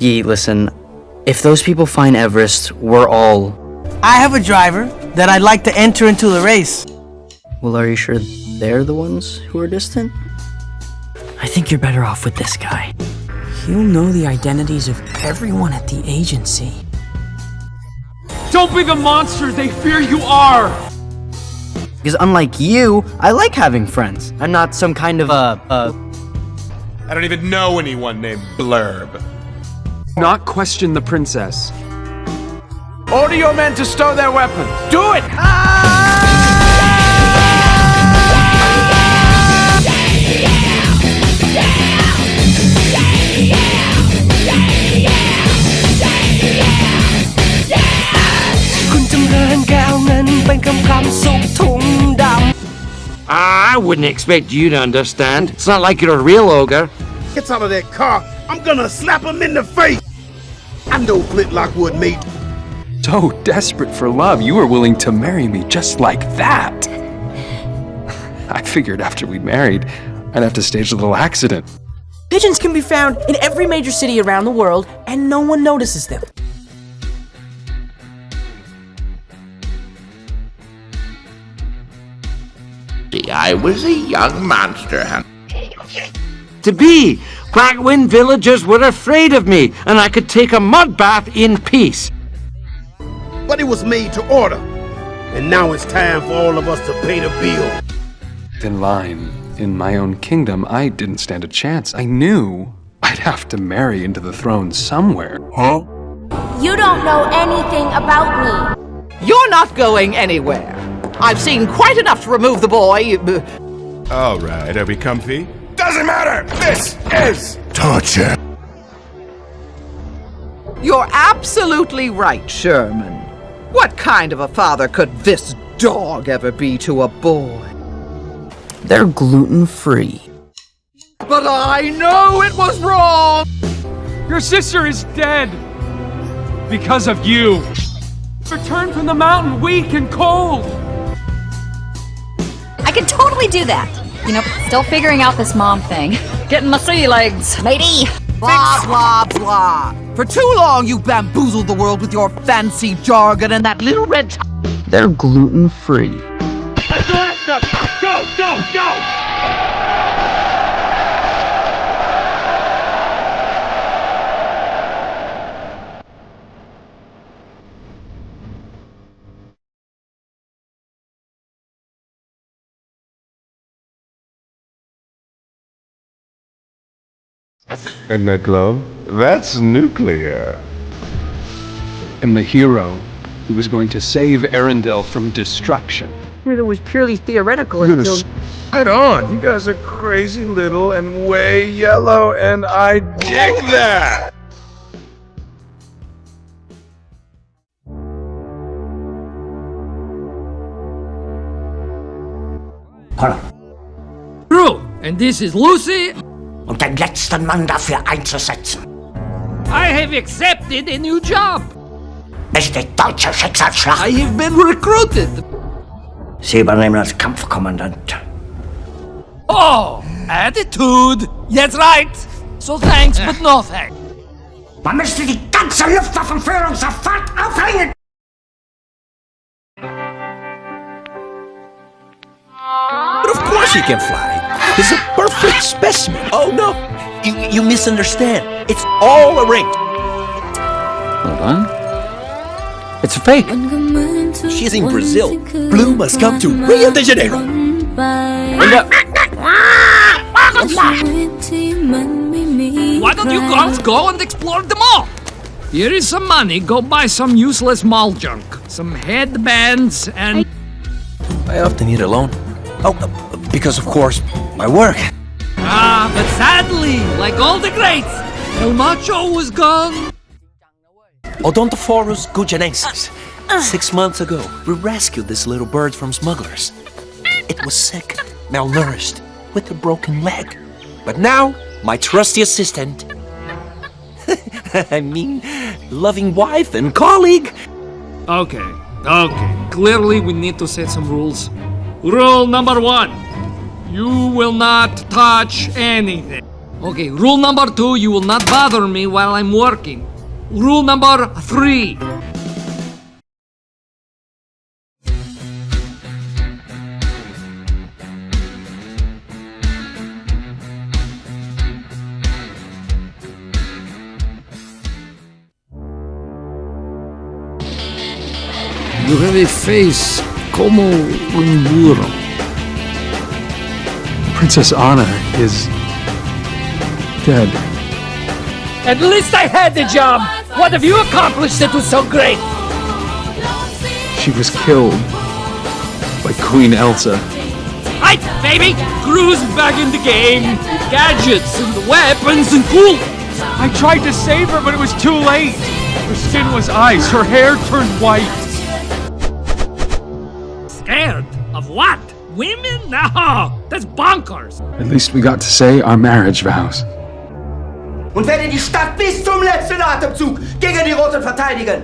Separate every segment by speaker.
Speaker 1: Yi, listen. If those people find Everest, we're all...
Speaker 2: I have a driver that I'd like to enter into the race.
Speaker 1: Well, are you sure they're the ones who are distant?
Speaker 3: I think you're better off with this guy. He'll know the identities of everyone at the agency.
Speaker 4: Don't be the monster they fear you are!
Speaker 1: Because unlike you, I like having friends. I'm not some kind of
Speaker 5: I don't even know anyone named Blurb.
Speaker 4: Not question the princess.
Speaker 6: Order your men to stow their weapons. Do it!
Speaker 7: I wouldn't expect you to understand. It's not like you're a real ogre.
Speaker 8: Gets out of that car, I'm gonna slap him in the face! I know Flint Lockwood, mate.
Speaker 4: So desperate for love, you were willing to marry me just like that. I figured after we married, I'd have to stage a little accident.
Speaker 3: Pigeons can be found in every major city around the world, and no one notices them.
Speaker 7: I was a young monster hunter. To be, back when villagers were afraid of me, and I could take a mud bath in peace.
Speaker 8: But it was made to order. And now it's time for all of us to pay the bill.
Speaker 4: In line, in my own kingdom, I didn't stand a chance. I knew I'd have to marry into the throne somewhere.
Speaker 8: Huh?
Speaker 9: You don't know anything about me.
Speaker 10: You're not going anywhere. I've seen quite enough to remove the boy.
Speaker 5: All right, are we comfy? Doesn't matter! This is
Speaker 8: Torture.
Speaker 10: You're absolutely right, Sherman. What kind of a father could this dog ever be to a boy?
Speaker 3: They're gluten-free.
Speaker 10: But I know it was wrong!
Speaker 4: Your sister is dead. Because of you. Returned from the mountain weak and cold.
Speaker 9: I could totally do that. You know, still figuring out this mom thing. Getting my sea legs, matey.
Speaker 10: Blah, blah, blah. For too long, you bamboozled the world with your fancy jargon and that little red...
Speaker 3: They're gluten-free.
Speaker 8: Go, go, go!
Speaker 5: And that glove? That's nuclear.
Speaker 4: I'm the hero who was going to save Arendelle from destruction.
Speaker 3: It was purely theoretical
Speaker 5: until... Right on! You guys are crazy little and way yellow, and I dig that!
Speaker 7: True, and this is Lucy.
Speaker 11: Um den letzten Mann dafür einzusetzen.
Speaker 7: I have accepted a new job.
Speaker 11: Ist die deutsche Schicksalsschlacht.
Speaker 7: I have been recruited.
Speaker 11: Sie übernehmen als Kampfkommandant.
Speaker 7: Oh, attitude. That's right. So thanks, but no thanks.
Speaker 11: Man müsste die ganze Luftwaffenführung sofort aufhängen.
Speaker 6: But of course he can fly. He's a perfect specimen. Oh no, you misunderstand. It's all a ring.
Speaker 1: Hold on. It's a fake.
Speaker 6: She's in Brazil. Blue must come to Rio de Janeiro.
Speaker 7: Why don't you girls go and explore them all? Here is some money. Go buy some useless mall junk. Some headbands and...
Speaker 6: I often eat alone. Oh, because of course, my work.
Speaker 7: Ah, but sadly, like all the greats, El Macho was gone.
Speaker 6: Odontophorus gujanensis. 6 months ago, we rescued this little bird from smugglers. It was sick, malnourished, with a broken leg. But now, my trusty assistant, I mean, loving wife and colleague.
Speaker 7: Okay. Clearly, we need to set some rules. Rule number 1. You will not touch anything.
Speaker 12: Okay, rule number 2, you will not bother me while I'm working. Rule number 3. You have a face como un burro.
Speaker 4: Princess Anna is dead.
Speaker 12: At least I had the job. What have you accomplished that was so great?
Speaker 4: She was killed by Queen Elsa.
Speaker 12: Hi, baby! Crew's back in the game. Gadgets and weapons and cool.
Speaker 5: I tried to save her, but it was too late. Her skin was ice, her hair turned white.
Speaker 12: Scared of what? Women? No, that's bonkers.
Speaker 4: At least we got to say our marriage vows.
Speaker 13: Und werde die Stadt bis zum letzten Atemzug gegen die Roten verteidigen.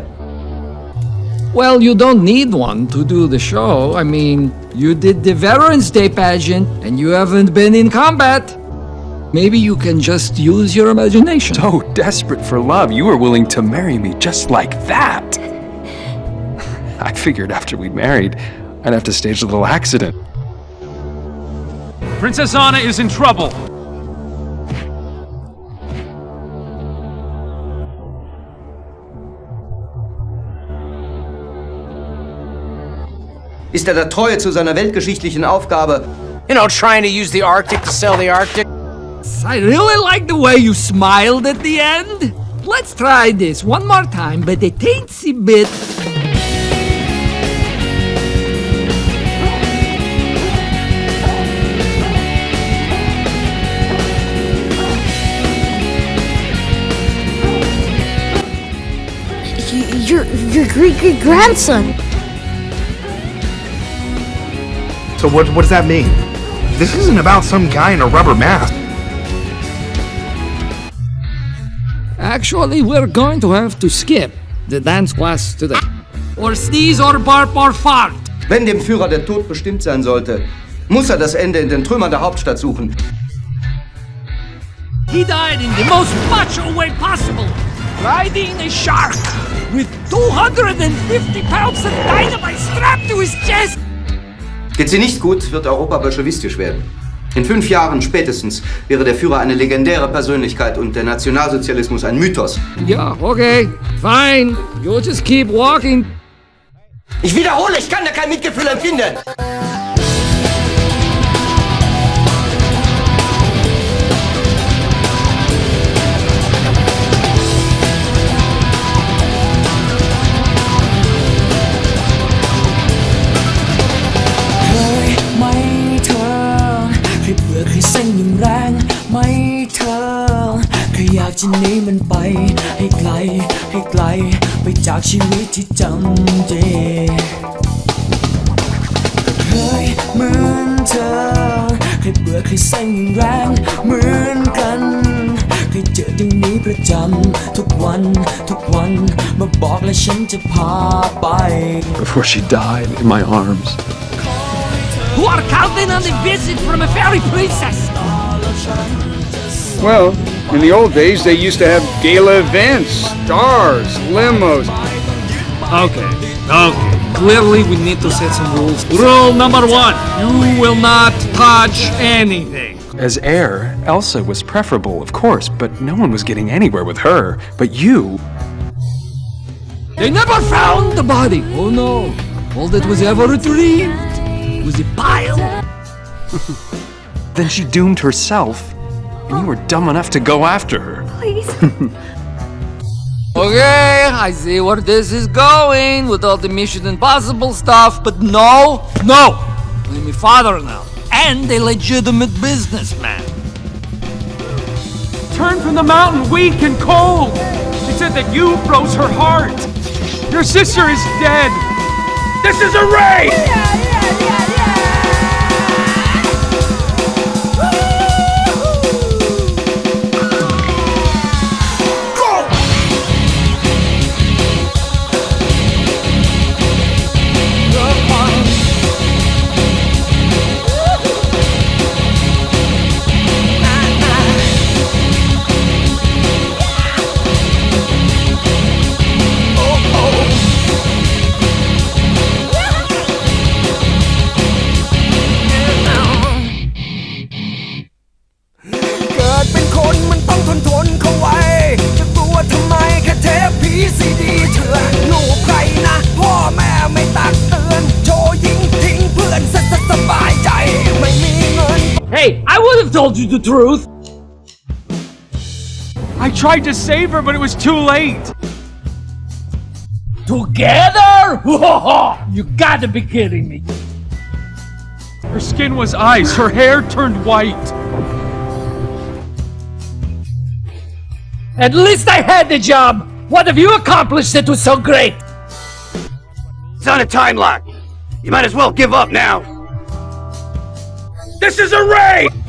Speaker 12: Well, you don't need one to do the show. I mean, you did the Veterans Day pageant and you haven't been in combat. Maybe you can just use your imagination.
Speaker 4: So desperate for love, you were willing to marry me just like that. I figured after we'd married, I'd have to stage a little accident.
Speaker 5: Princess Anna is in trouble.
Speaker 13: Ist er der Treue zu seiner weltgeschichtlichen Aufgabe?
Speaker 2: You know, trying to use the Arctic to sell the Arctic.
Speaker 12: I really like the way you smiled at the end. Let's try this one more time, but a teensy bit.
Speaker 14: Your great-great-grandson.
Speaker 15: So what does that mean? This isn't about some guy in a rubber mask.
Speaker 12: Actually, we're going to have to skip the dance class today. Or sneeze or burp or fart.
Speaker 13: Wenn dem Führer der Tod bestimmt sein sollte, muss er das Ende in den Trümmern der Hauptstadt suchen.
Speaker 12: He died in the most macho way possible, riding a shark with 250 pounds of dynamite strapped to his chest.
Speaker 13: Geht sie nicht gut, wird Europa bolschewistisch werden. In 5 Jahren spätestens wäre der Führer eine legendäre Persönlichkeit und der Nationalsozialismus ein Mythos.
Speaker 12: Ja, okay, fine. You just keep walking.
Speaker 13: Ich wiederhole, ich kann da kein Mitgefühl empfinden.
Speaker 3: เคยเส้นอย่างแรงไหมเธอเคยอยากจะหนีมันไปให้ไกลให้ไกลไปจากชีวิตที่จำเจเคยเหมือนเธอเคยเบื่อเคยเส้นอย่างแรงเหมือนกันเคยเจออย่างนี้ประจำทุกวันมาบอกและฉันจะพาไป
Speaker 4: Before she died in my arms.
Speaker 12: Who are counting on the visit from a fairy princess?
Speaker 5: Well, in the old days, they used to have gala events, stars, limos.
Speaker 12: Okay. Clearly, we need to set some rules. Rule number 1, you will not touch anything.
Speaker 4: As heir, Elsa was preferable, of course, but no one was getting anywhere with her. But you...
Speaker 12: They never found the body. Oh no. All that was ever retrieved was a pile.
Speaker 4: Then she doomed herself, and you were dumb enough to go after her.
Speaker 14: Please.
Speaker 12: Okay, I see where this is going with all the Mission Impossible stuff, but no. I'm a father now, and a legitimate businessman.
Speaker 5: Turned from the mountain weak and cold. She said that you froze her heart. Your sister is dead. This is a race!
Speaker 12: told you the truth.
Speaker 5: I tried to save her, but it was too late.
Speaker 12: Together? You gotta be kidding me.
Speaker 5: Her skin was ice, her hair turned white.
Speaker 12: At least I had the job. What have you accomplished that was so great?
Speaker 8: It's on a time lock. You might as well give up now.
Speaker 5: This is a raid!